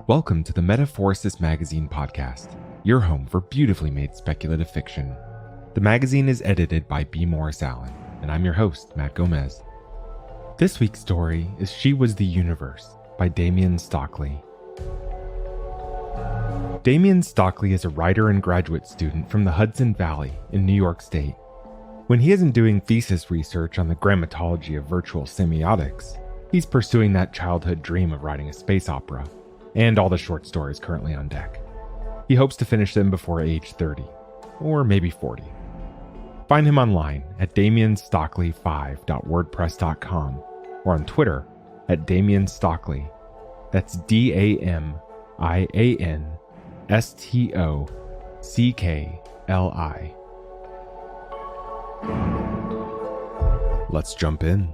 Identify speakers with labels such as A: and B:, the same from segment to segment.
A: Welcome to the Metaphorosis magazine podcast, your home for beautifully made speculative fiction. The magazine is edited by B. Morris Allen, and I'm your host, Matt Gomez. This week's story is She Was the Universe by Damian Stockli. Damian Stockli is a writer and graduate student from the Hudson Valley in New York State. When he isn't doing thesis research on the grammatology of virtual semiotics, he's pursuing that childhood dream of writing a space opera, and all the short stories currently on deck. He hopes to finish them before age 30, or maybe 40. Find him online at damianstockli5.wordpress.com or on Twitter at Damian Stockli. That's DAMIANSTOCKLI. Let's jump in.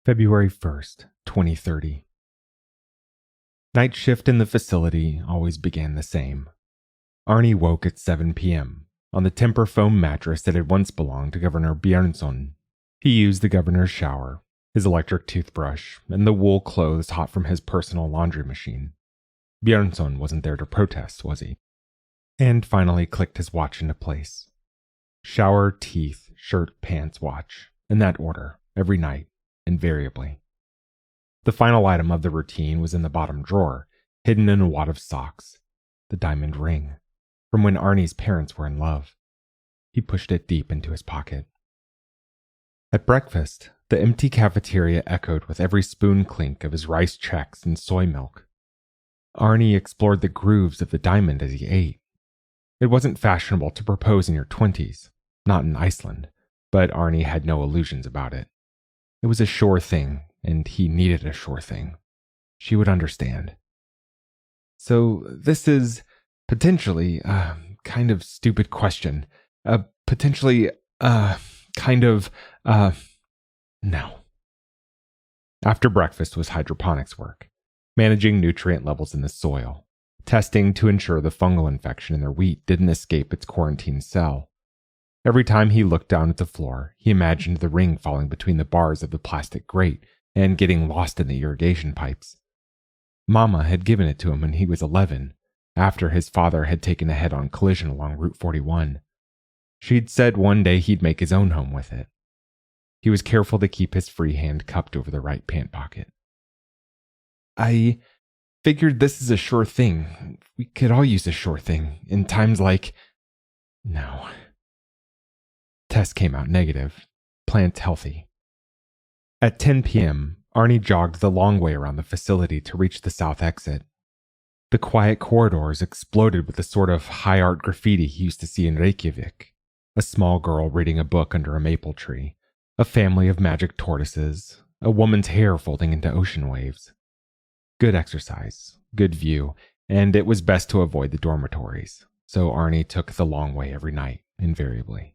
A: February 1st, 2030. Night shift in the facility always began the same. Arni woke at 7 p.m. on the temper foam mattress that had once belonged to Governor Björnsson. He used the governor's shower, his electric toothbrush, and the wool clothes hot from his personal laundry machine. Björnsson wasn't there to protest, was he? And finally clicked his watch into place. Shower, teeth, shirt, pants, watch, in that order, every night. Invariably. The final item of the routine was in the bottom drawer, hidden in a wad of socks, the diamond ring, from when Arni's parents were in love. He pushed it deep into his pocket. At breakfast, the empty cafeteria echoed with every spoon clink of his rice checks and soy milk. Arni explored the grooves of the diamond as he ate. It wasn't fashionable to propose in your 20s, not in Iceland, but Arni had no illusions about it. It was a sure thing, and he needed a sure thing. She would understand. So this is potentially a kind of stupid question. No. After breakfast was hydroponics work, managing nutrient levels in the soil, testing to ensure the fungal infection in their wheat didn't escape its quarantine cell. Every time he looked down at the floor, he imagined the ring falling between the bars of the plastic grate and getting lost in the irrigation pipes. Mama had given it to him when he was 11, after his father had taken a head-on collision along Route 41. She'd said one day he'd make his own home with it. He was careful to keep his free hand cupped over the right pant pocket. I figured this is a sure thing. We could all use a sure thing in times like... No. Test came out negative. Plant healthy. At 10 p.m., Arni jogged the long way around the facility to reach the south exit. The quiet corridors exploded with the sort of high art graffiti he used to see in Reykjavík. A small girl reading a book under a maple tree, a family of magic tortoises, a woman's hair folding into ocean waves. Good exercise, good view, and it was best to avoid the dormitories, so Arni took the long way every night, invariably.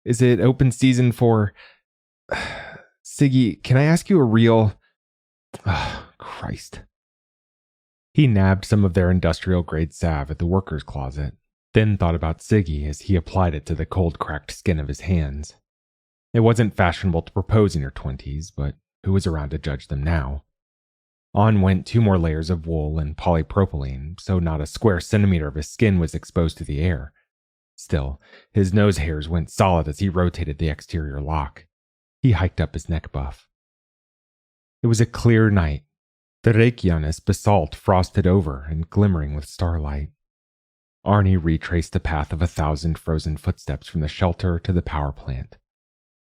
A: Is it open season for... Siggy, can I ask you a real... Christ. He nabbed some of their industrial-grade salve at the workers' closet, then thought about Siggy as he applied it to the cold, cracked skin of his hands. It wasn't fashionable to propose in your 20s, but who was around to judge them now? On went 2 more layers of wool and polypropylene, so not a square centimeter of his skin was exposed to the air. Still, his nose hairs went solid as he rotated the exterior lock. He hiked up his neck buff. It was a clear night. The Reykjavík basalt frosted over and glimmering with starlight. Arni retraced the path of 1,000 frozen footsteps from the shelter to the power plant.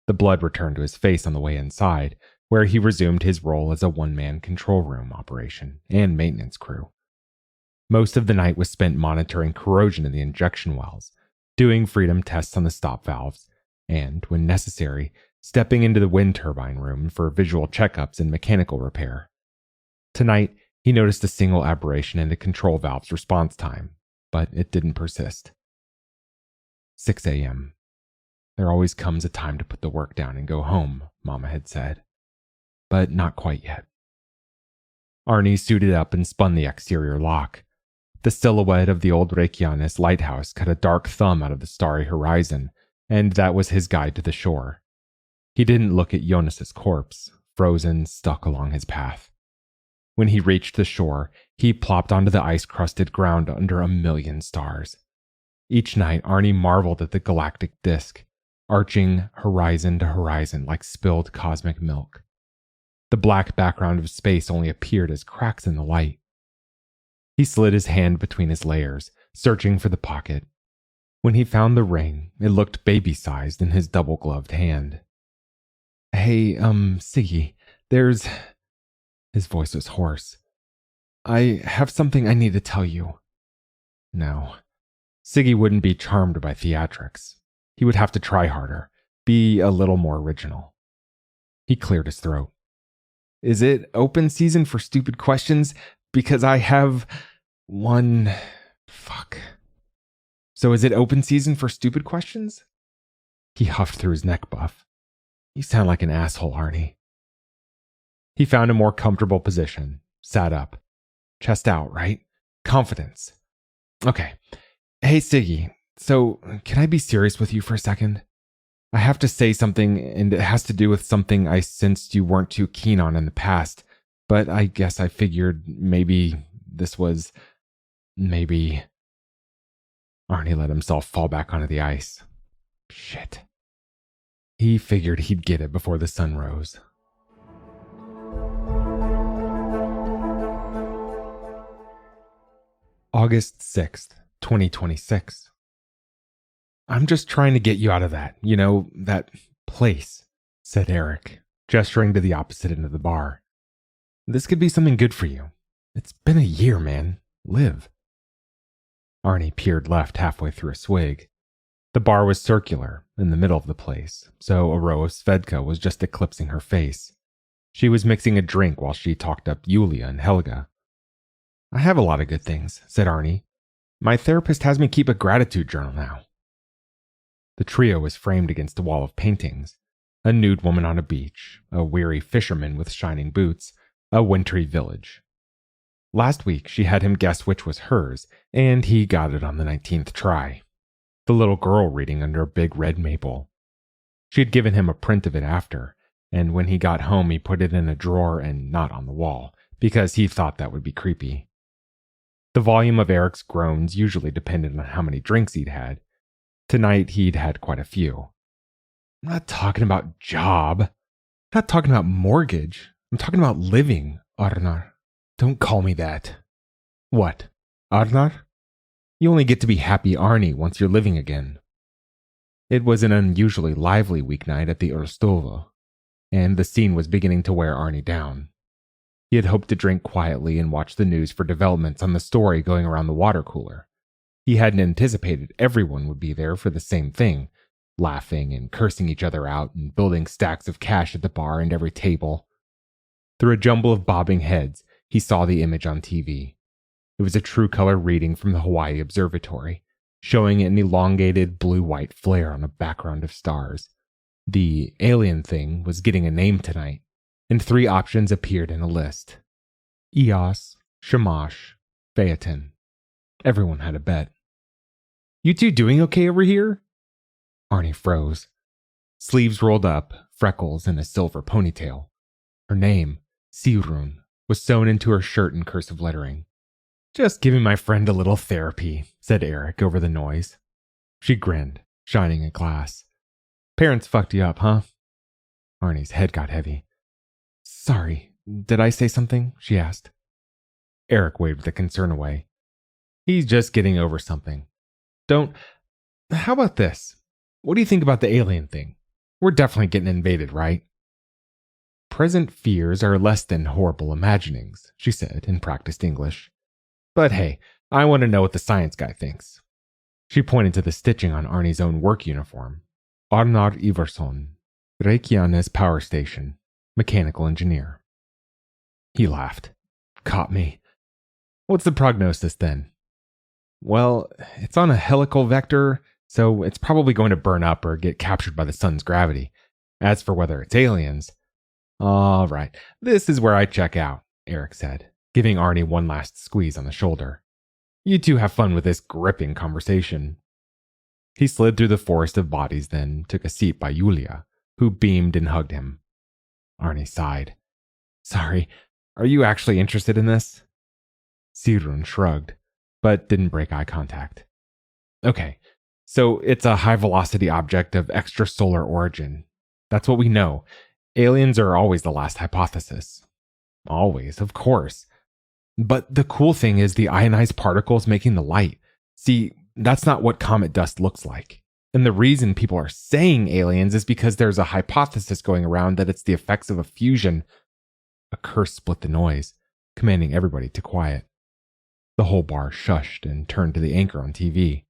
A: The blood returned to his face on the way inside, where he resumed his role as a one-man control room operation and maintenance crew. Most of the night was spent monitoring corrosion in the injection wells, doing freedom tests on the stop valves, and, when necessary, stepping into the wind turbine room for visual checkups and mechanical repair. Tonight, he noticed a single aberration in the control valve's response time, but it didn't persist. 6 a.m. There always comes a time to put the work down and go home, Mama had said. But not quite yet. Arni suited up and spun the exterior lock. The silhouette of the old Reykjavík lighthouse cut a dark thumb out of the starry horizon, and that was his guide to the shore. He didn't look at Jonas's corpse, frozen, stuck along his path. When he reached the shore, he plopped onto the ice-crusted ground under a million stars. Each night, Arni marveled at the galactic disk, arching horizon to horizon like spilled cosmic milk. The black background of space only appeared as cracks in the light. He slid his hand between his layers, searching for the pocket. When he found the ring, it looked baby-sized in his double-gloved hand. Hey, Siggy, there's... His voice was hoarse. I have something I need to tell you. No. Siggy wouldn't be charmed by theatrics. He would have to try harder, be a little more original. He cleared his throat. Is it open season for stupid questions? Because I have one... Fuck. So is it open season for stupid questions? He huffed through his neck buff. You sound like an asshole, Arni. He found a more comfortable position, sat up. Chest out, right? Confidence. Okay. Hey, Siggy, so can I be serious with you for a second? I have to say something, and it has to do with something I sensed you weren't too keen on in the past, but I guess I figured maybe this was... maybe... Arni let himself fall back onto the ice. Shit. He figured he'd get it before the sun rose. August 6th, 2026. I'm just trying to get you out of that, that place, said Eric, gesturing to the opposite end of the bar. This could be something good for you. It's been a year, man. Live. Arni peered left halfway through a swig. The bar was circular, in the middle of the place, so a row of Svedka was just eclipsing her face. She was mixing a drink while she talked up Yulia and Helga. I have a lot of good things, said Arni. My therapist has me keep a gratitude journal now. The trio was framed against a wall of paintings. A nude woman on a beach, a weary fisherman with shining boots, a wintry village. Last week she had him guess which was hers, and he got it on the 19th try. The little girl reading under a big red maple. She had given him a print of it after, and when he got home he put it in a drawer and not on the wall, because he thought that would be creepy. The volume of Eric's groans usually depended on how many drinks he'd had. Tonight he'd had quite a few. I'm not talking about job. I'm not talking about mortgage. I'm talking about living, Arnar. Don't call me that. What, Arnar? You only get to be happy Arni once you're living again. It was an unusually lively weeknight at the Urstova, and the scene was beginning to wear Arni down. He had hoped to drink quietly and watch the news for developments on the story going around the water cooler. He hadn't anticipated everyone would be there for the same thing, laughing and cursing each other out and building stacks of cash at the bar and every table. Through a jumble of bobbing heads, he saw the image on TV. It was a true color reading from the Hawaii Observatory, showing an elongated blue-white flare on a background of stars. The alien thing was getting a name tonight, and 3 options appeared in a list. Eos, Shamash, Phaeton. Everyone had a bet. You two doing okay over here? Arni froze. Sleeves rolled up, freckles, and a silver ponytail. Her name, Sigrun, was sewn into her shirt in cursive lettering. Just giving my friend a little therapy, said Eric over the noise. She grinned, shining a glass. Parents fucked you up, huh? Arni's head got heavy. Sorry, did I say something? She asked. Eric waved the concern away. He's just getting over something. How about this? What do you think about the alien thing? We're definitely getting invaded, right? Present fears are less than horrible imaginings, she said in practiced English. But hey, I want to know what the science guy thinks. She pointed to the stitching on Arni's own work uniform. Arnar Ivarsson, Reykjanes Power Station, mechanical engineer. He laughed. Caught me. What's the prognosis then? Well, it's on a helical vector, so it's probably going to burn up or get captured by the sun's gravity. As for whether it's aliens... All right, this is where I check out, Eric said, giving Arni one last squeeze on the shoulder. You two have fun with this gripping conversation. He slid through the forest of bodies, then took a seat by Yulia, who beamed and hugged him. Arni sighed. Sorry, are you actually interested in this? Sigrun shrugged, but didn't break eye contact. Okay, so it's a high-velocity object of extrasolar origin. That's what we know. Aliens are always the last hypothesis. Always, of course. But the cool thing is the ionized particles making the light. See, that's not what comet dust looks like. And the reason people are saying aliens is because there's a hypothesis going around that it's the effects of a fusion. A curse split the noise, commanding everybody to quiet. The whole bar shushed and turned to the anchor on TV.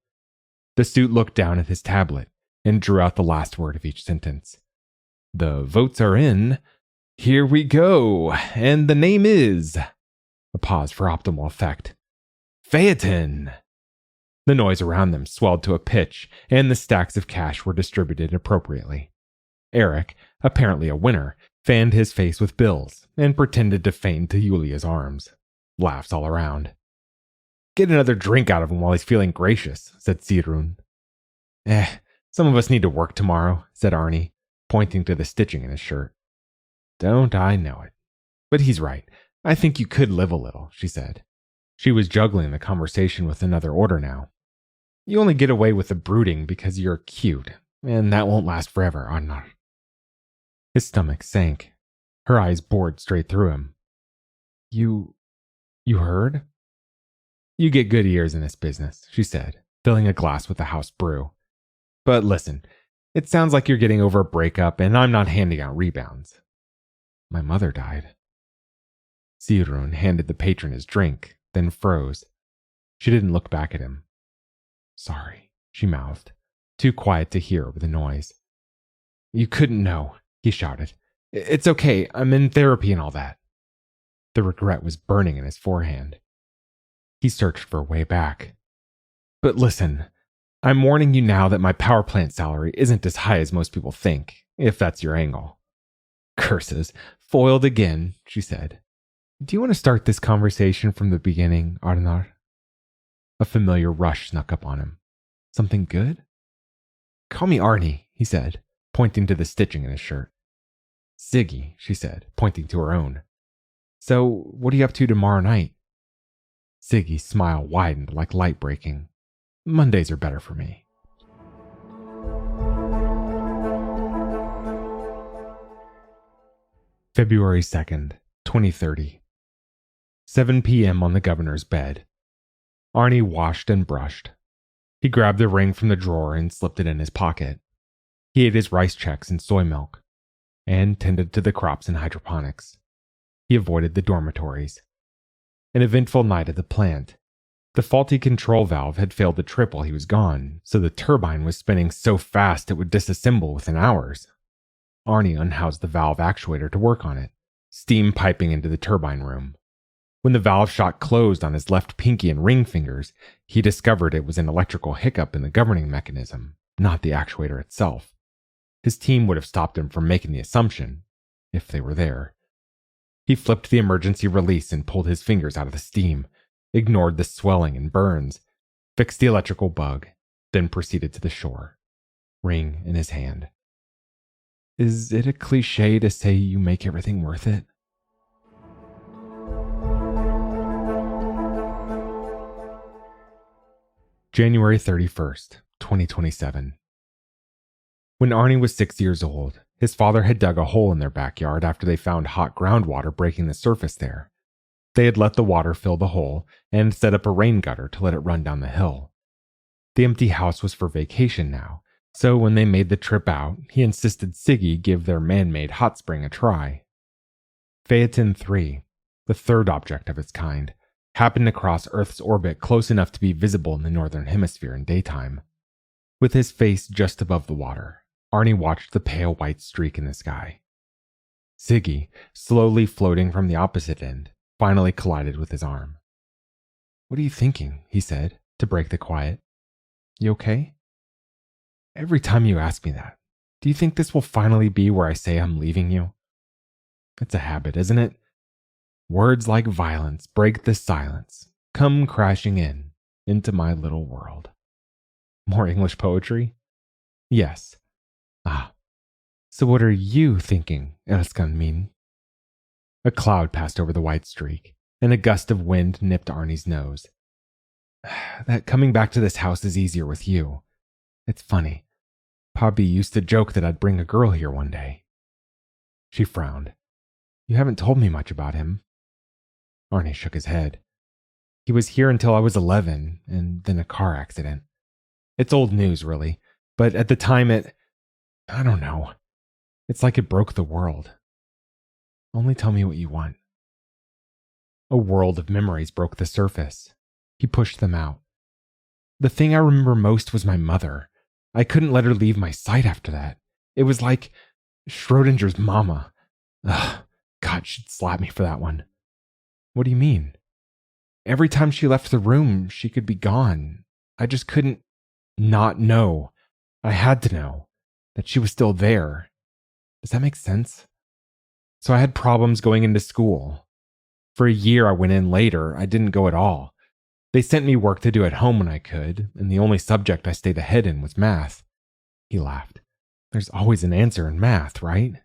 A: The suit looked down at his tablet and drew out the last word of each sentence. The votes are in. Here we go. And the name is... A pause for optimal effect. Phaeton. The noise around them swelled to a pitch, and the stacks of cash were distributed appropriately. Eric, apparently a winner, fanned his face with bills and pretended to faint to Yulia's arms. Laughs all around. Get another drink out of him while he's feeling gracious, said Sigrun. Some of us need to work tomorrow, said Arni, pointing to the stitching in his shirt. Don't I know it? But he's right. I think you could live a little, she said. She was juggling the conversation with another order now. You only get away with the brooding because you're cute, and that won't last forever, Arni. His stomach sank. Her eyes bored straight through him. You heard? You get good ears in this business, she said, filling a glass with the house brew. But listen, it sounds like you're getting over a breakup, and I'm not handing out rebounds. My mother died. Sigrun handed the patron his drink, then froze. She didn't look back at him. Sorry, she mouthed, too quiet to hear over the noise. You couldn't know, he shouted. It's okay, I'm in therapy and all that. The regret was burning in his forehead. He searched for a way back. But listen, I'm warning you now that my power plant salary isn't as high as most people think, if that's your angle. Curses, foiled again, she said. Do you want to start this conversation from the beginning, Arnar? A familiar rush snuck up on him. Something good? Call me Arni, he said, pointing to the stitching in his shirt. Siggy, she said, pointing to her own. So, what are you up to tomorrow night? Siggy's smile widened like light breaking. Mondays are better for me. February 2nd, 2030. 7 p.m. on the governor's bed. Arni washed and brushed. He grabbed the ring from the drawer and slipped it in his pocket. He ate his rice checks and soy milk, and tended to the crops in hydroponics. He avoided the dormitories. An eventful night at the plant. The faulty control valve had failed to trip while he was gone, so the turbine was spinning so fast it would disassemble within hours. Arni unhoused the valve actuator to work on it, steam piping into the turbine room. When the valve shot closed on his left pinky and ring fingers, he discovered it was an electrical hiccup in the governing mechanism, not the actuator itself. His team would have stopped him from making the assumption, if they were there. He flipped the emergency release and pulled his fingers out of the steam, ignored the swelling and burns, fixed the electrical bug, then proceeded to the shore, ring in his hand. Is it a cliche to say you make everything worth it? January 31st, 2027. When Arni was 6 years old, his father had dug a hole in their backyard after they found hot groundwater breaking the surface there. They had let the water fill the hole and set up a rain gutter to let it run down the hill. The empty house was for vacation now, so when they made the trip out, he insisted Siggy give their man-made hot spring a try. Phaeton 3, the third object of its kind, happened to cross Earth's orbit close enough to be visible in the northern hemisphere in daytime. With his face just above the water, Arni watched the pale white streak in the sky. Siggy, slowly floating from the opposite end, finally collided with his arm. What are you thinking? He said, to break the quiet. You okay? Every time you ask me that, do you think this will finally be where I say I'm leaving you? It's a habit, isn't it? Words like violence break the silence, come crashing into my little world. More English poetry? Yes. So what are you thinking, Elskan min? A cloud passed over the white streak, and a gust of wind nipped Arni's nose. That coming back to this house is easier with you. It's funny. Papi used to joke that I'd bring a girl here one day. She frowned. You haven't told me much about him. Arni shook his head. He was here until I was 11, and then a car accident. It's old news, really, but at the time I don't know. It's like it broke the world. Only tell me what you want. A world of memories broke the surface. He pushed them out. The thing I remember most was my mother. I couldn't let her leave my sight after that. It was like Schrodinger's mama. Ugh, God, she'd slap me for that one. What do you mean? Every time she left the room, she could be gone. I just couldn't not know. I had to know that she was still there. Does that make sense? So I had problems going into school. For a year I went in later. I didn't go at all. They sent me work to do at home when I could, and the only subject I stayed ahead in was math. He laughed. There's always an answer in math, right?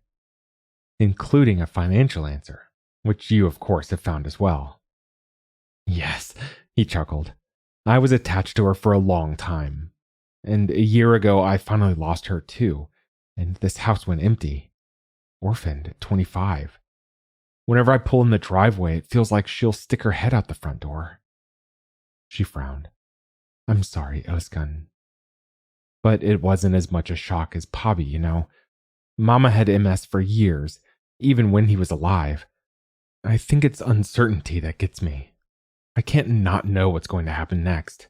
A: Including a financial answer, which you, of course, have found as well. Yes, he chuckled. I was attached to her for a long time. And a year ago, I finally lost her too, and this house went empty. Orphaned at 25. Whenever I pull in the driveway, it feels like she'll stick her head out the front door. She frowned. I'm sorry, Özkan. But it wasn't as much a shock as Papi, you know. Mama had MS for years, even when he was alive. I think it's uncertainty that gets me. I can't not know what's going to happen next.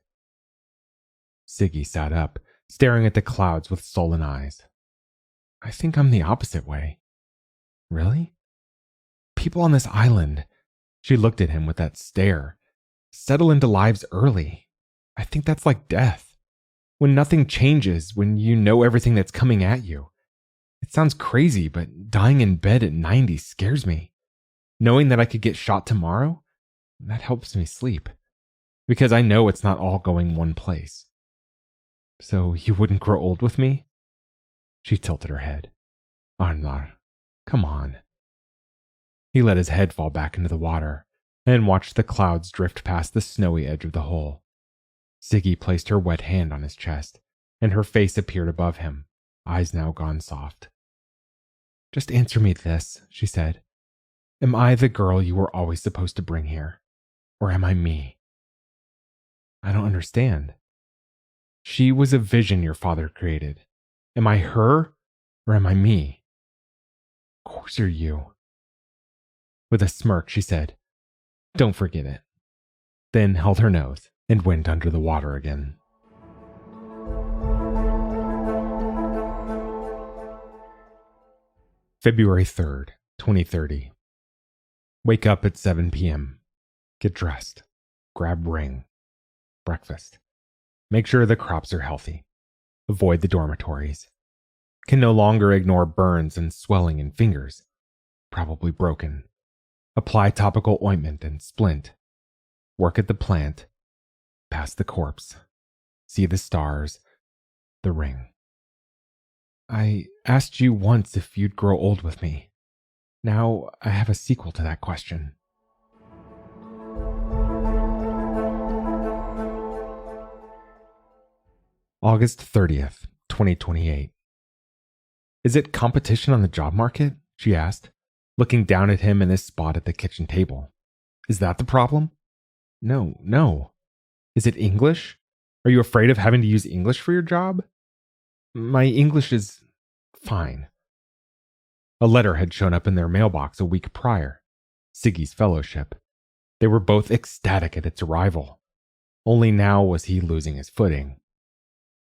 A: Siggy sat up, staring at the clouds with sullen eyes. I think I'm the opposite way. Really? People on this island, she looked at him with that stare, settle into lives early. I think that's like death. When nothing changes, when you know everything that's coming at you. It sounds crazy, but dying in bed at 90 scares me. Knowing that I could get shot tomorrow, that helps me sleep. Because I know it's not all going one place. So you wouldn't grow old with me? She tilted her head. Arnar, come on. He let his head fall back into the water and watched the clouds drift past the snowy edge of the hole. Siggy placed her wet hand on his chest, and her face appeared above him, eyes now gone soft. Just answer me this, she said. Am I the girl you were always supposed to bring here? Or am I me? I don't understand. She was a vision your father created. Am I her, or am I me? Of course you're you. With a smirk, she said, Don't forget it. Then held her nose and went under the water again. February 3rd, 2030. Wake up at 7 p.m. Get dressed. Grab ring. Breakfast. Make sure the crops are healthy. Avoid the dormitories. Can no longer ignore burns and swelling in fingers. Probably broken. Apply topical ointment and splint. Work at the plant. Pass the corpse. See the stars. The ring. I asked you once if you'd grow old with me. Now I have a sequel to that question. August 30th, 2028. Is it competition on the job market? She asked, looking down at him in his spot at the kitchen table. Is that the problem? No. Is it English? Are you afraid of having to use English for your job? My English is fine. A letter had shown up in their mailbox a week prior. Siggy's fellowship. They were both ecstatic at its arrival. Only now was he losing his footing.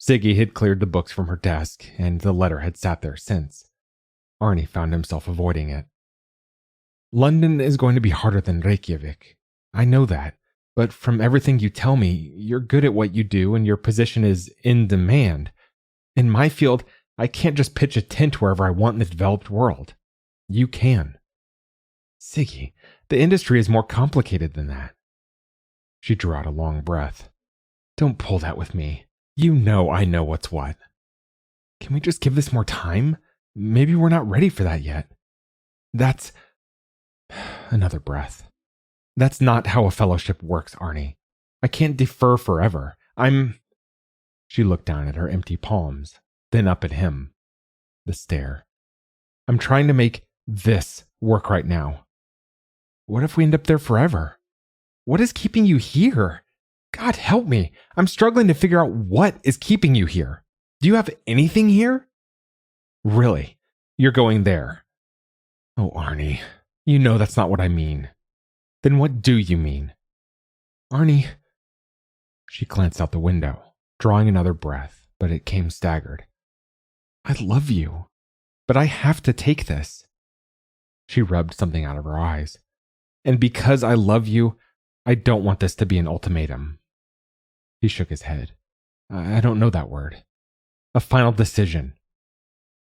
A: Siggy had cleared the books from her desk, and the letter had sat there since. Arni found himself avoiding it. London is going to be harder than Reykjavík. I know that, but from everything you tell me, you're good at what you do and your position is in demand. In my field, I can't just pitch a tent wherever I want in the developed world. You can. Siggy, the industry is more complicated than that. She drew out a long breath. Don't pull that with me. You know I know what's what. Can we just give this more time? maybe we're not ready for that yet. That's another breath. That's not how a fellowship works, Arni. I can't defer forever. She looked down at her empty palms, then up at him. The stare. I'm trying to make this work right now. What if we end up there forever? What is keeping you here? God help me. I'm struggling to figure out what is keeping you here. Do you have anything here? Really? You're going there? Oh, Arni, you know that's not what I mean. Then what do you mean? Arni. She glanced out the window, drawing another breath, but it came staggered. I love you, but I have to take this. She rubbed something out of her eyes. And because I love you, I don't want this to be an ultimatum. He shook his head. I don't know that word. A final decision.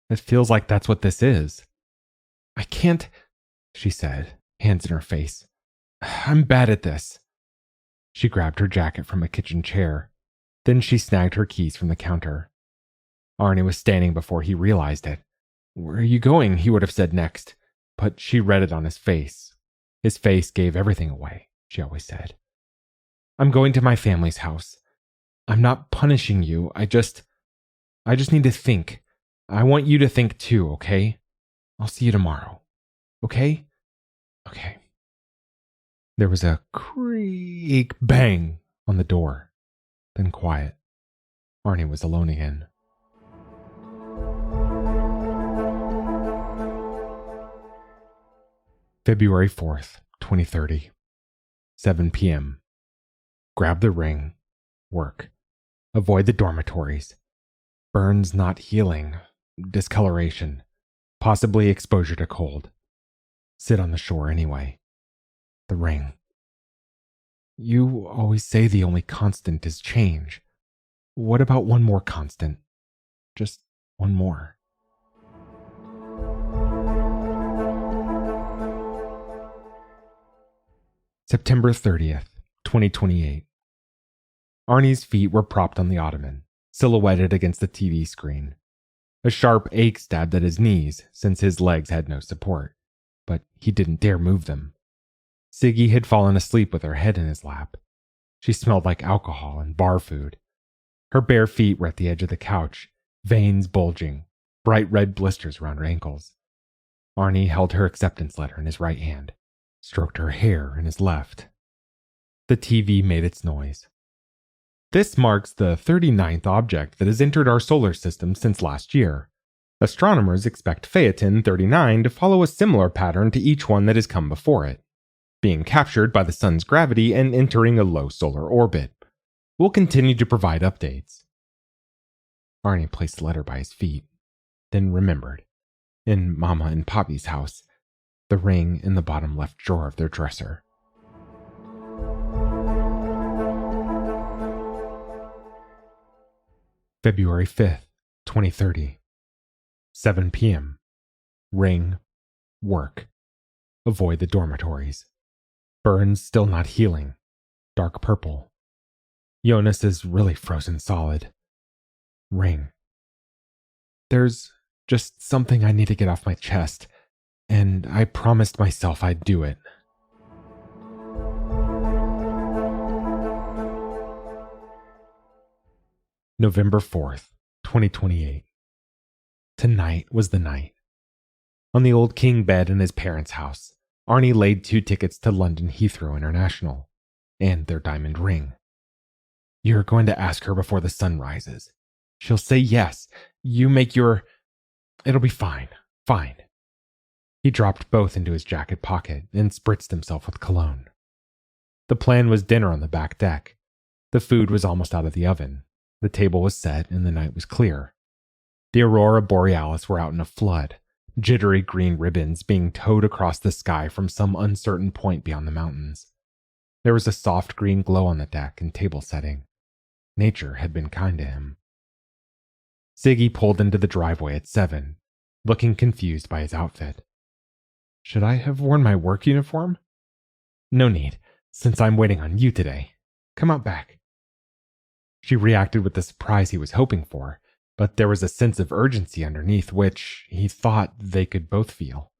A: It feels like that's what this is. I can't, she said, hands in her face. I'm bad at this. She grabbed her jacket from a kitchen chair. Then she snagged her keys from the counter. Arni was standing before he realized it. Where are you going? He would have said next. But she read it on his face. His face gave everything away, she always said. I'm going to my family's house. I'm not punishing you. I just need to think. I want you to think too, okay? I'll see you tomorrow. Okay? Okay. There was a creak bang on the door, then quiet. Arni was alone again. February 4th, 2030. 7 p.m. Grab the ring. Work. Avoid the dormitories. Burns not healing. Discoloration. Possibly exposure to cold. Sit on the shore anyway. The ring. You always say the only constant is change. What about one more constant? Just one more. September 30th, 2028. Arni's feet were propped on the ottoman, silhouetted against the TV screen. A sharp ache stabbed at his knees since his legs had no support, but he didn't dare move them. Siggy had fallen asleep with her head in his lap. She smelled like alcohol and bar food. Her bare feet were at the edge of the couch, veins bulging, bright red blisters around her ankles. Arni held her acceptance letter in his right hand, stroked her hair in his left. The TV made its noise. This marks the 39th object that has entered our solar system since last year. Astronomers expect Phaeton 39 to follow a similar pattern to each one that has come before it, being captured by the sun's gravity and entering a low solar orbit. We'll continue to provide updates. Arni placed the letter by his feet, then remembered. In Mama and Poppy's house, the ring in the bottom left drawer of their dresser. February 5th, 2030. 7 p.m. Ring. Work. Avoid the dormitories. Burns still not healing. Dark purple. Jonas is really frozen solid. Ring. There's just something I need to get off my chest, and I promised myself I'd do it. November 4th, 2028. Tonight was the night. On the old king bed in his parents' house, Arni laid 2 tickets to London Heathrow International, and their diamond ring. You're going to ask her before the sun rises. She'll say yes. You make your... It'll be fine. Fine. He dropped both into his jacket pocket and spritzed himself with cologne. The plan was dinner on the back deck. The food was almost out of the oven. The table was set and the night was clear. The aurora borealis were out in a flood, jittery green ribbons being towed across the sky from some uncertain point beyond the mountains. There was a soft green glow on the deck and table setting. Nature had been kind to him. Siggy pulled into the driveway at 7, looking confused by his outfit. Should I have worn my work uniform? No need, since I'm waiting on you today. Come out back. She reacted with the surprise he was hoping for, but there was a sense of urgency underneath which he thought they could both feel.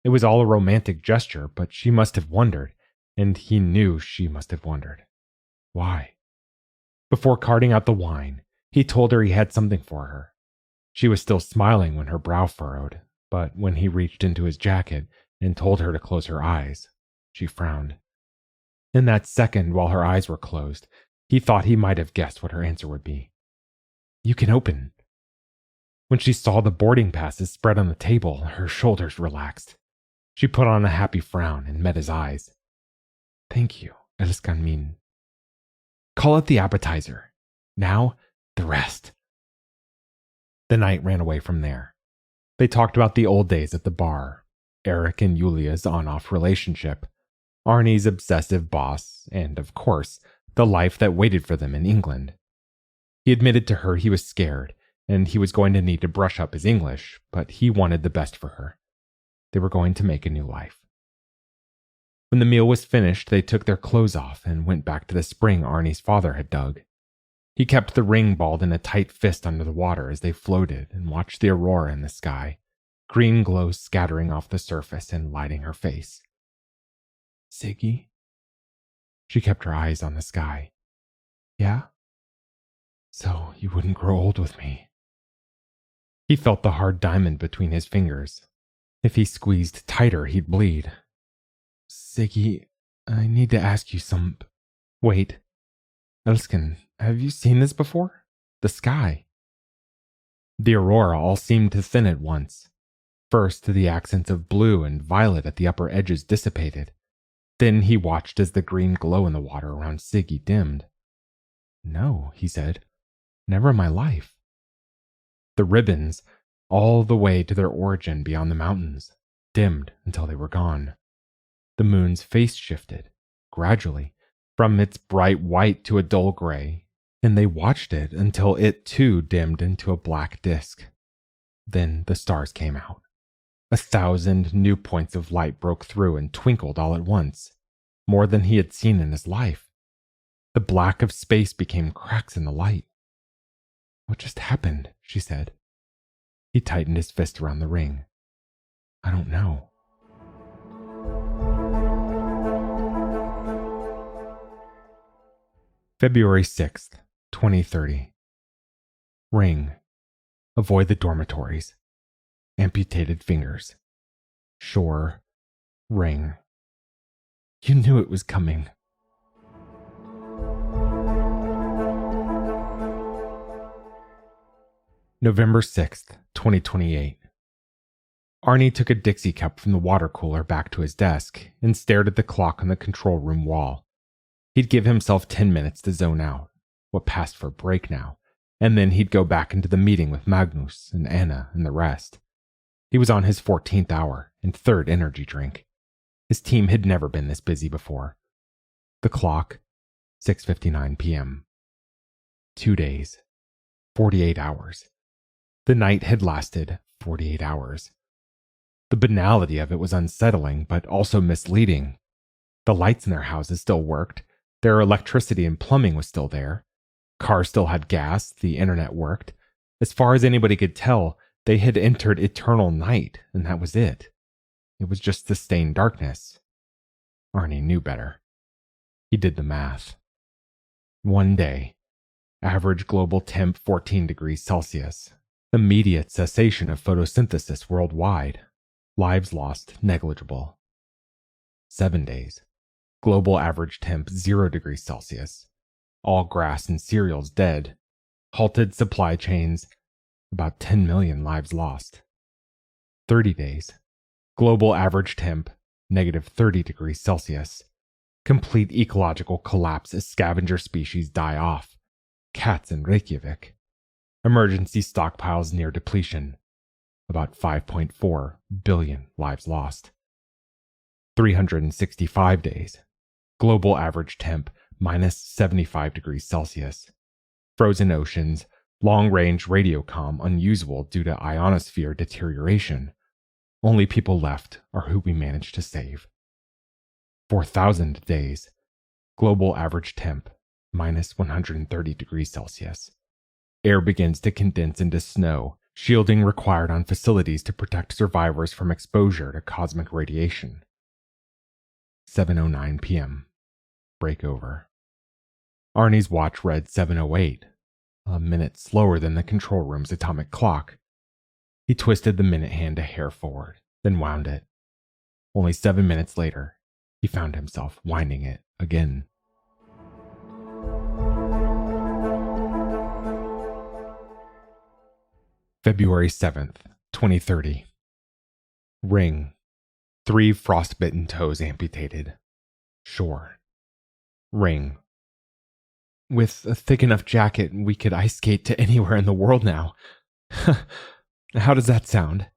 A: It was all a romantic gesture, but she must have wondered, and he knew she must have wondered. Why? Before carting out the wine, he told her he had something for her. She was still smiling when her brow furrowed, but when he reached into his jacket and told her to close her eyes, she frowned. In that second, while her eyes were closed, he thought he might have guessed what her answer would be. You can open. When she saw the boarding passes spread on the table, her shoulders relaxed. She put on a happy frown and met his eyes. Thank you, älskan min. Call it the appetizer. Now, the rest. The night ran away from there. They talked about the old days at the bar, Eric and Julia's on-off relationship, Arni's obsessive boss, and, of course, the life that waited for them in England. He admitted to her he was scared, and he was going to need to brush up his English, but he wanted the best for her. They were going to make a new life. When the meal was finished, they took their clothes off and went back to the spring Arni's father had dug. He kept the ring balled in a tight fist under the water as they floated and watched the aurora in the sky, green glow scattering off the surface and lighting her face. Siggy? She kept her eyes on the sky. Yeah? So you wouldn't grow old with me. He felt the hard diamond between his fingers. If he squeezed tighter, he'd bleed. Siggy, I need to ask you some... Wait. Älskan, have you seen this before? The sky. The aurora all seemed to thin at once. First, the accents of blue and violet at the upper edges dissipated. Then he watched as the green glow in the water around Siggy dimmed. No, he said. Never in my life. The ribbons, all the way to their origin beyond the mountains, dimmed until they were gone. The moon's face shifted, gradually, from its bright white to a dull gray, and they watched it until it too dimmed into a black disk. Then the stars came out. 1,000 new points of light broke through and twinkled all at once, more than he had seen in his life. The black of space became cracks in the light. What just happened? She said. He tightened his fist around the ring. I don't know. February 6th, 2030. Ring. Avoid the dormitories. Amputated fingers. Shore. Ring. You knew it was coming. November 6th, 2028. Arni took a Dixie cup from the water cooler back to his desk and stared at the clock on the control room wall. He'd give himself 10 minutes to zone out, what passed for a break now, and then he'd go back into the meeting with Magnus and Anna and the rest. He was on his 14th hour and third energy drink. His team had never been this busy before. The clock, 6:59 p.m. 2 days, 48 hours. The night had lasted 48 hours. The banality of it was unsettling, but also misleading. The lights in their houses still worked. Their electricity and plumbing was still there. Cars still had gas. The internet worked. As far as anybody could tell, they had entered eternal night, and that was it. It was just sustained darkness. Arni knew better. He did the math. 1 day. Average global temp 14 degrees Celsius. Immediate cessation of photosynthesis worldwide. Lives lost negligible. 7 days. Global average temp 0 degrees Celsius. All grass and cereals dead. Halted supply chains. About 10 million lives lost. 30 days. Global average temp negative 30 degrees Celsius. Complete ecological collapse as scavenger species die off. Cats in Reykjavík. Emergency stockpiles near depletion. About 5.4 billion lives lost. 365 days. Global average temp minus 75 degrees Celsius. Frozen oceans, long-range radiocom unusable due to ionosphere deterioration. Only people left are who we managed to save. 4,000 days. Global average temp minus 130 degrees Celsius. Air begins to condense into snow, shielding required on facilities to protect survivors from exposure to cosmic radiation. 7:09 p.m. Breakover. Arni's watch read 7:08, a minute slower than the control room's atomic clock. He twisted the minute hand a hair forward, then wound it. Only 7 minutes later, he found himself winding it again. February 7th, 2030. Ring. 3 frostbitten toes amputated. Shore. Ring. With a thick enough jacket, we could ice skate to anywhere in the world now. How does that sound?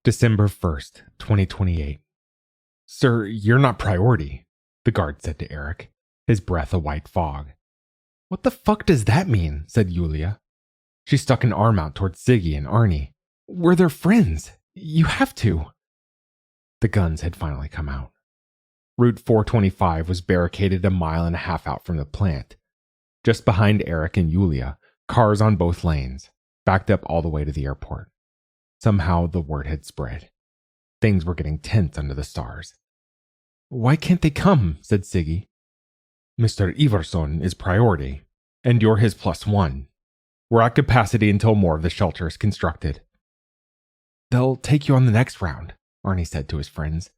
A: December 1st, 2028. Sir, you're not priority, the guard said to Eric, his breath a white fog. What the fuck does that mean? Said Yulia. She stuck an arm out towards Siggy and Arni. We're their friends. You have to. The guns had finally come out. Route 425 was barricaded a mile and a half out from the plant. Just behind Eric and Yulia, cars on both lanes, backed up all the way to the airport. Somehow the word had spread. Things were getting tense under the stars. Why can't they come? Said Siggy. Mr. Ivarsson is priority, and you're his +1. We're at capacity until more of the shelter is constructed. They'll take you on the next round, Arni said to his friends.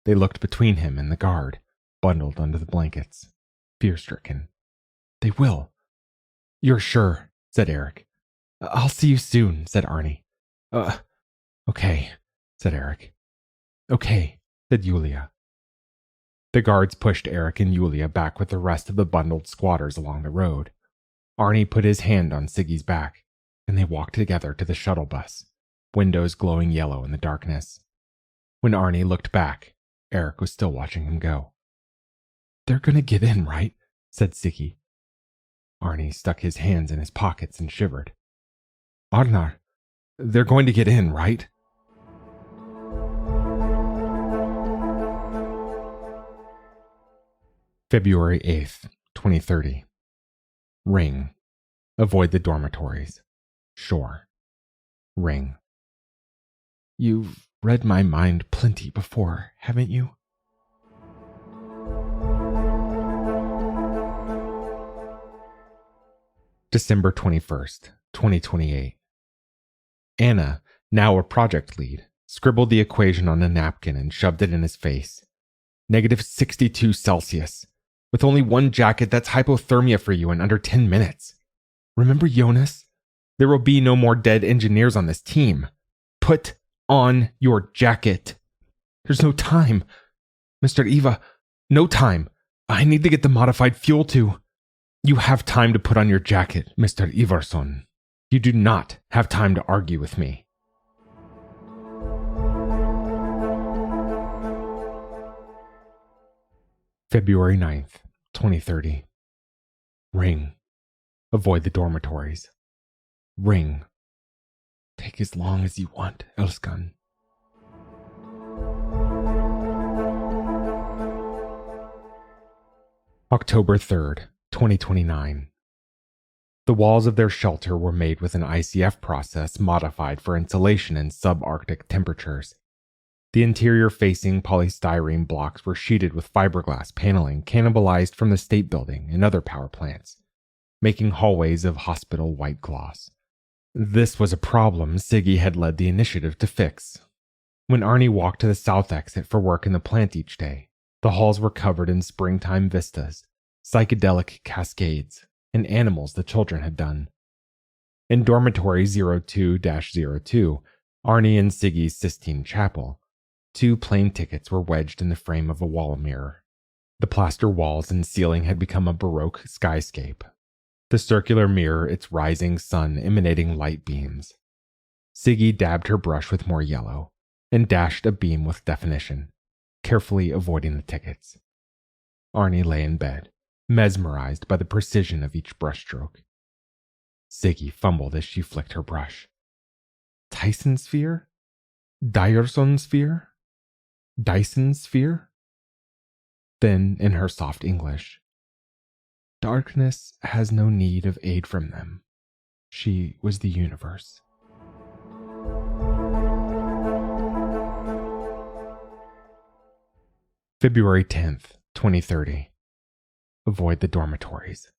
A: They looked between him and the guard, bundled under the blankets, fear-stricken. They will. You're sure, said Eric. I'll see you soon, said Arni. Okay, said Eric. Okay, said Yulia. The guards pushed Eric and Yulia back with the rest of the bundled squatters along the road. Arni put his hand on Siggy's back, and they walked together to the shuttle bus, windows glowing yellow in the darkness. When Arni looked back, Eric was still watching him go. They're gonna get in, right? Said Siggy. Arni stuck his hands in his pockets and shivered. Arnar, they're going to get in, right? February 8th, 2030. Ring. Avoid the dormitories. Shore. Ring. You've read my mind plenty before, haven't you? December 21st, 2028. Anna, now a project lead, scribbled the equation on a napkin and shoved it in his face. -62 Celsius. With only one jacket, that's hypothermia for you in under 10 minutes. Remember Jonas? There will be no more dead engineers on this team. Put on your jacket. There's no time. Mr. Eva, no time. I need to get the modified fuel to... You have time to put on your jacket, Mr. Ivarsson. You do not have time to argue with me. February 9th, 2030. Ring. Avoid the dormitories. Ring. Take as long as you want, Elskan. October 3rd, 2029. The walls of their shelter were made with an ICF process modified for insulation in subarctic temperatures. The interior-facing polystyrene blocks were sheeted with fiberglass paneling cannibalized from the state building and other power plants, making hallways of hospital white gloss. This was a problem Siggy had led the initiative to fix. When Arni walked to the south exit for work in the plant each day, the halls were covered in springtime vistas, psychedelic cascades, and animals the children had done. In dormitory 02-02, Arni and Siggy's Sistine Chapel, 2 plain tickets were wedged in the frame of a wall mirror. The plaster walls and ceiling had become a Baroque skyscape. The circular mirror, its rising sun emanating light beams. Siggy dabbed her brush with more yellow and dashed a beam with definition, carefully avoiding the tickets. Arni lay in bed, mesmerized by the precision of each brushstroke. Siggy fumbled as she flicked her brush. Tyson sphere? Dyerson sphere? Dyson sphere? Then, in her soft English, "Darkness has no need of aid from them. She was the universe." February 10th, 2030. Avoid the dormitories.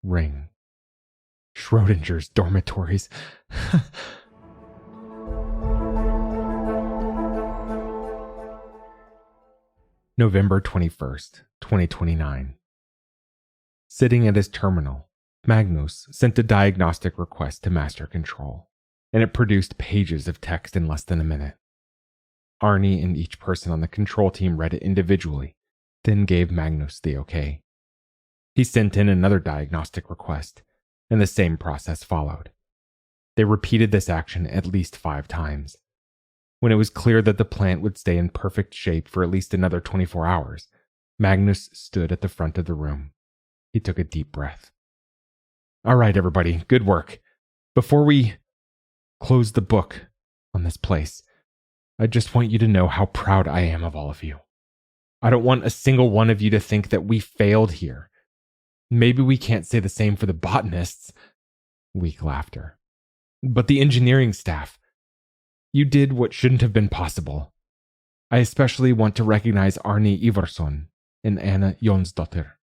A: Ring. Schrodinger's dormitories. November 21st, 2029. Sitting at his terminal, Magnus sent a diagnostic request to Master Control, and it produced pages of text in less than a minute. Arni and each person on the control team read it individually, then gave Magnus the okay. He sent in another diagnostic request, and the same process followed. They repeated this action at least 5 times. When it was clear that the plant would stay in perfect shape for at least another 24 hours, Magnus stood at the front of the room. He took a deep breath. "All right, everybody, good work. Before we close the book on this place, I just want you to know how proud I am of all of you. I don't want a single one of you to think that we failed here. Maybe we can't say the same for the botanists." Weak laughter. "But the engineering staff, you did what shouldn't have been possible. I especially want to recognize Arni Ivarsson and Anna Jonsdottir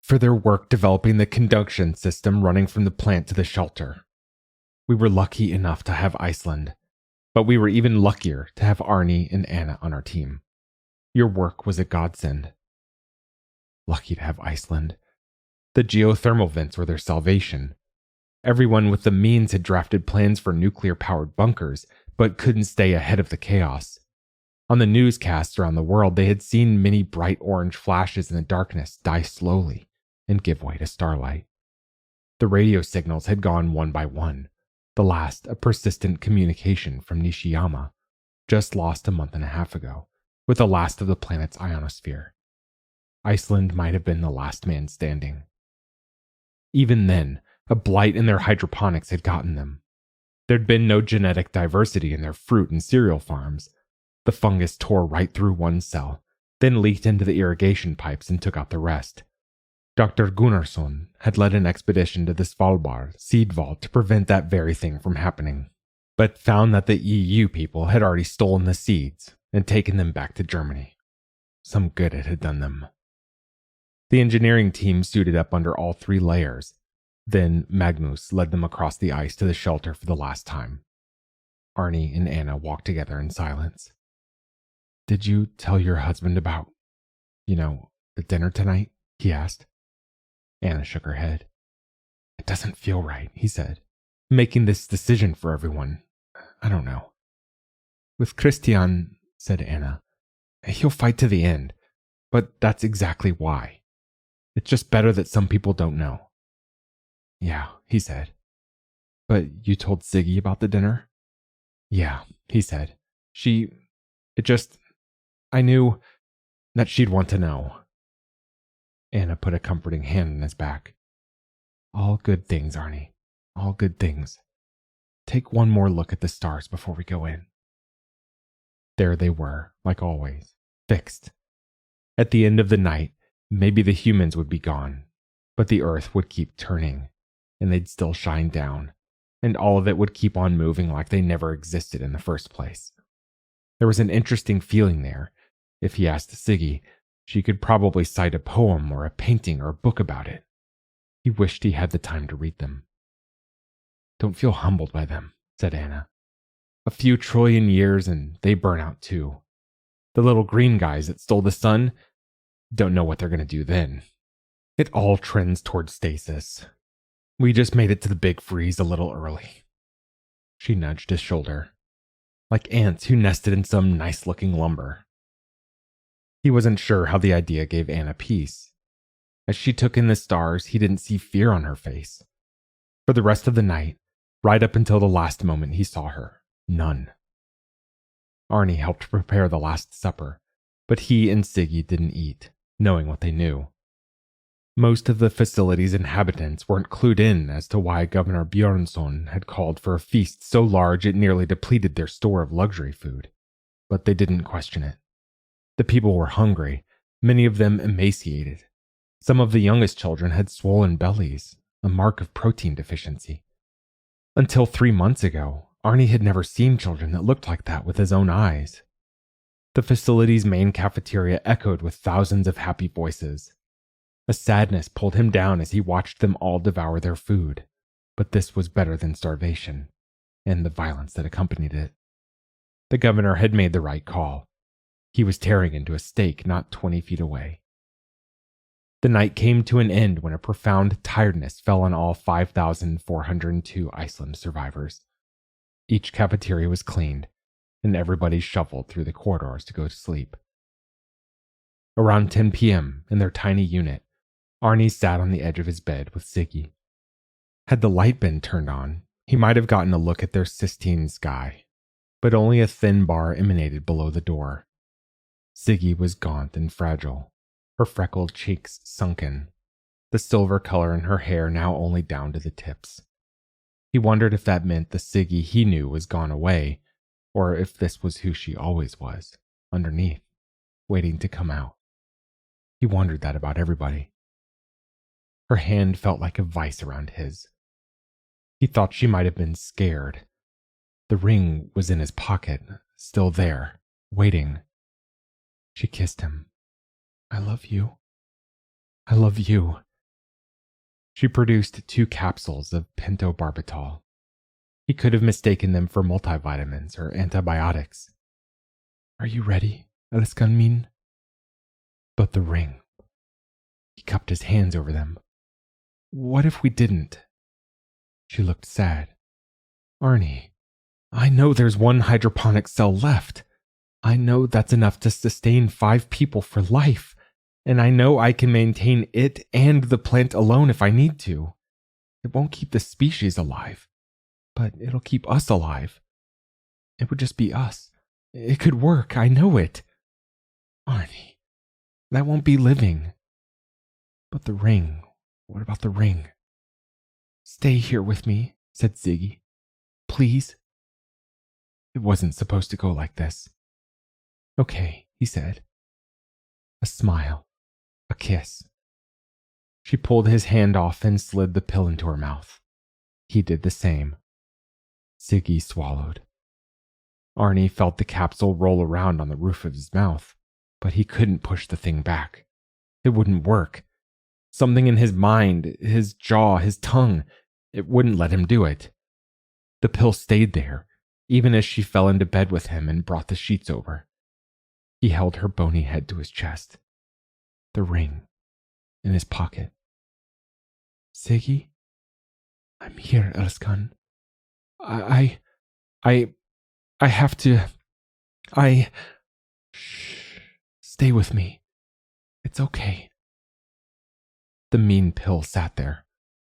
A: for their work developing the conduction system running from the plant to the shelter. We were lucky enough to have Iceland, but we were even luckier to have Arni and Anna on our team. Your work was a godsend." Lucky to have Iceland. The geothermal vents were their salvation. Everyone with the means had drafted plans for nuclear-powered bunkers, but couldn't stay ahead of the chaos. On the newscasts around the world, they had seen many bright orange flashes in the darkness die slowly and give way to starlight. The radio signals had gone one by one, the last a persistent communication from Nishiyama, just lost a month and a half ago, with the last of the planet's ionosphere. Iceland might have been the last man standing. Even then, a blight in their hydroponics had gotten them. There'd been no genetic diversity in their fruit and cereal farms. The fungus tore right through one cell, then leaked into the irrigation pipes and took out the rest. Dr. Gunnarsson had led an expedition to the Svalbard seed vault to prevent that very thing from happening, but found that the EU people had already stolen the seeds and taken them back to Germany. Some good it had done them. The engineering team suited up under all 3 layers. Then Magnus led them across the ice to the shelter for the last time. Arni and Anna walked together in silence. "Did you tell your husband about, the dinner tonight?" he asked. Anna shook her head. "It doesn't feel right," he said. "Making this decision for everyone. I don't know." "With Christian," said Anna, "he'll fight to the end, but that's exactly why. It's just better that some people don't know." "Yeah," he said. "But you told Siggy about the dinner?" "Yeah," he said. I knew that she'd want to know." Anna put a comforting hand on his back. "All good things, Arni. All good things. Take one more look at the stars before we go in." There they were, like always, fixed. At the end of the night, maybe the humans would be gone, but the earth would keep turning, and they'd still shine down, and all of it would keep on moving like they never existed in the first place. There was an interesting feeling there. If he asked Siggy, she could probably cite a poem or a painting or a book about it. He wished he had the time to read them. "Don't feel humbled by them," said Anna. "A few trillion years and they burn out too. The little green guys that stole the sun, don't know what they're going to do then. It all trends toward stasis. We just made it to the big freeze a little early." She nudged his shoulder. "Like ants who nested in some nice-looking lumber." He wasn't sure how the idea gave Anna peace. As she took in the stars, he didn't see fear on her face. For the rest of the night, right up until the last moment he saw her, none. Arni helped prepare the last supper, but he and Siggy didn't eat, knowing what they knew. Most of the facility's inhabitants weren't clued in as to why Governor Bjornsson had called for a feast so large it nearly depleted their store of luxury food, but they didn't question it. The people were hungry, many of them emaciated. Some of the youngest children had swollen bellies, a mark of protein deficiency. Until 3 months ago, Arni had never seen children that looked like that with his own eyes. The facility's main cafeteria echoed with thousands of happy voices. A sadness pulled him down as he watched them all devour their food, but this was better than starvation, and the violence that accompanied it. The governor had made the right call. He was tearing into a steak not 20 feet away. The night came to an end when a profound tiredness fell on all 5,402 Iceland survivors. Each cafeteria was cleaned, and everybody shuffled through the corridors to go to sleep. Around 10 p.m., in their tiny unit, Arni sat on the edge of his bed with Siggy. Had the light been turned on, he might have gotten a look at their Sistine sky, but only a thin bar emanated below the door. Siggy was gaunt and fragile, her freckled cheeks sunken, the silver color in her hair now only down to the tips. He wondered if that meant the Siggy he knew was gone away, or if this was who she always was, underneath, waiting to come out. He wondered that about everybody. Her hand felt like a vice around his. He thought she might have been scared. The ring was in his pocket, still there, waiting. She kissed him. I love you. I love you. She produced 2 capsules of pentobarbital. He could have mistaken them for multivitamins or antibiotics. Are you ready, Eliskanmin? But the ring. He cupped his hands over them. What if we didn't? She looked sad. Arni, I know there's 1 hydroponic cell left. I know that's enough to sustain 5 people for life, and I know I can maintain it and the plant alone if I need to. It won't keep the species alive, but it'll keep us alive. It would just be us. It could work, I know it. Arni, that won't be living. But the ring, what about the ring? Stay here with me, said Siggy. Please. It wasn't supposed to go like this. Okay, he said. A smile, a kiss. She pulled his hand off and slid the pill into her mouth. He did the same. Siggy swallowed. Arni felt the capsule roll around on the roof of his mouth, but he couldn't push the thing back. It wouldn't work. Something in his mind, his jaw, his tongue, it wouldn't let him do it. The pill stayed there, even as she fell into bed with him and brought the sheets over. He held her bony head to his chest. The ring in his pocket. Siggy? I'm here, Elskan. I have to... Shh. Stay with me. It's okay. The mean pill sat there,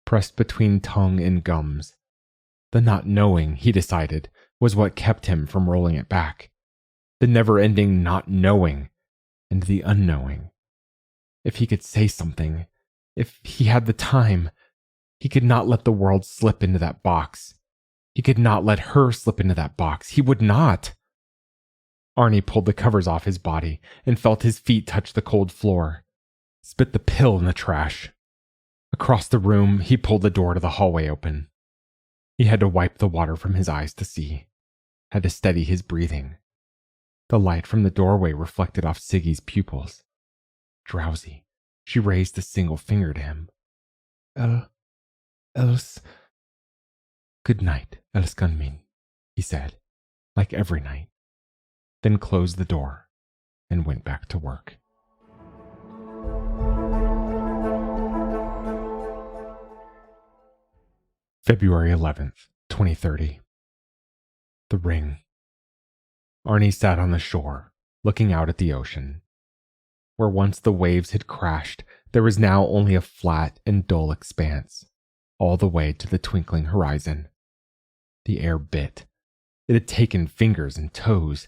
A: pressed between tongue and gums. The not knowing, he decided, was what kept him from rolling it back. The never-ending not knowing, and the unknowing. If he could say something, if he had the time, he could not let the world slip into that box. He could not let her slip into that box. He would not. Arni pulled the covers off his body and felt his feet touch the cold floor. Spit the pill in the trash. Across the room, he pulled the door to the hallway open. He had to wipe the water from his eyes to see. Had to steady his breathing. The light from the doorway reflected off Siggy's pupils. Drowsy, she raised a single finger to him. Good night, Elskanmin, he said, like every night, then closed the door and went back to work. February 11th, 2030. The ring. Arni sat on the shore, looking out at the ocean. Where once the waves had crashed, there was now only a flat and dull expanse, all the way to the twinkling horizon. The air bit. It had taken fingers and toes.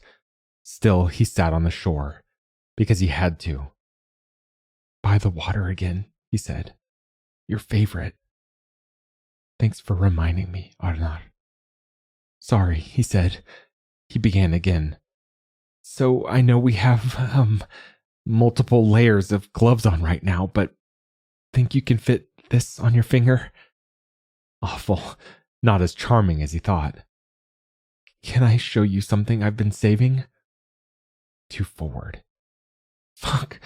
A: Still, he sat on the shore, because he had to. By the water again, he said. Your favorite. Thanks for reminding me, Arnar. Sorry, he said. He began again. So I know we have, multiple layers of gloves on right now, but think you can fit this on your finger? Awful. Not as charming as he thought. Can I show you something I've been saving? Too forward. Fuck.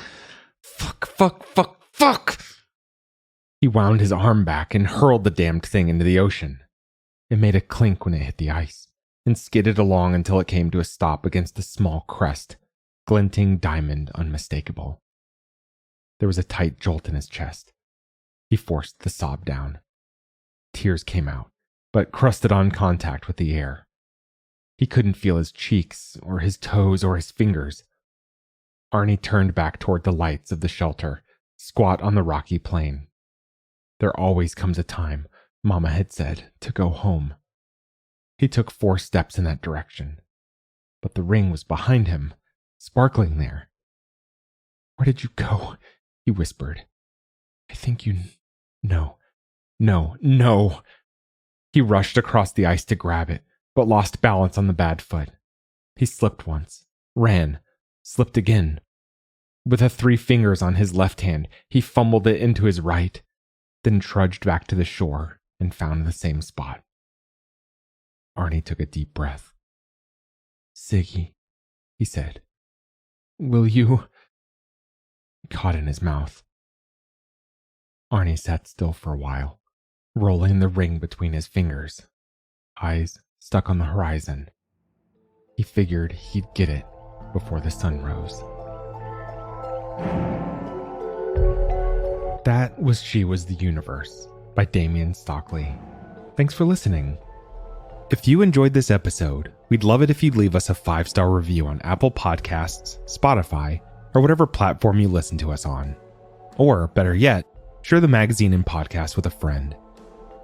A: He wound his arm back and hurled the damned thing into the ocean. It made a clink when it hit the ice, and skidded along until it came to a stop against a small crest, glinting diamond unmistakable. There was a tight jolt in his chest. He forced the sob down. Tears came out, but crusted on contact with the air. He couldn't feel his cheeks, or his toes, or his fingers. Arni turned back toward the lights of the shelter, squat on the rocky plain. There always comes a time, Mama had said, to go home. He took 4 steps in that direction, but the ring was behind him, sparkling there. Where did you go? He whispered. I think you... No. He rushed across the ice to grab it, but lost balance on the bad foot. He slipped once, ran, slipped again. With the 3 fingers on his left hand, he fumbled it into his right, then trudged back to the shore and found the same spot. Arni took a deep breath. Siggy, he said. Will you... Caught in his mouth. Arni sat still for a while, rolling the ring between his fingers, eyes stuck on the horizon. He figured he'd get it before the sun rose. That was She Was the Universe by Damian Stockli. Thanks for listening. If you enjoyed this episode, we'd love it if you'd leave us a 5-star review on Apple Podcasts, Spotify, or whatever platform you listen to us on. Or, better yet, share the magazine and podcast with a friend.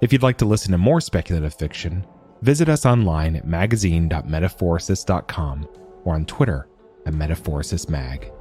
A: If you'd like to listen to more speculative fiction, visit us online at magazine.metaphorosis.com or on Twitter at MetaphorisisMag.